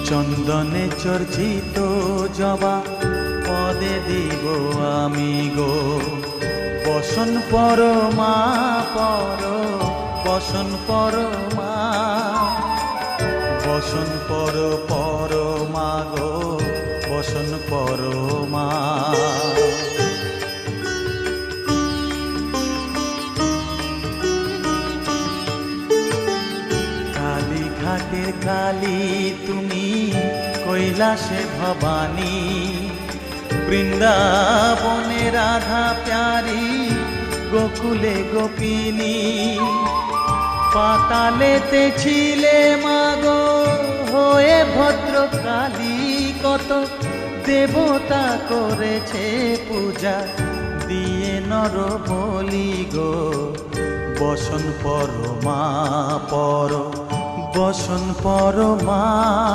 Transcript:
চন্দনে চর্চিত জবা পদে দিব আমি গো, বসন পরমা পর, বসন পরমা, বসন পরমা গো, বসন পরমা। কালীঘাটের কালী তুমি, কৈলাসে ভবানী, বৃন্দাবনে রাধা প্যারি, গোকুলে গোপিনী। পাতালেতে ছিলে মাগো হয়ে ভদ্রকালী, কত দেবতা করেছে পূজা দিয়ে নর বলি গো, বসন পরমা পর, বসন পরমা।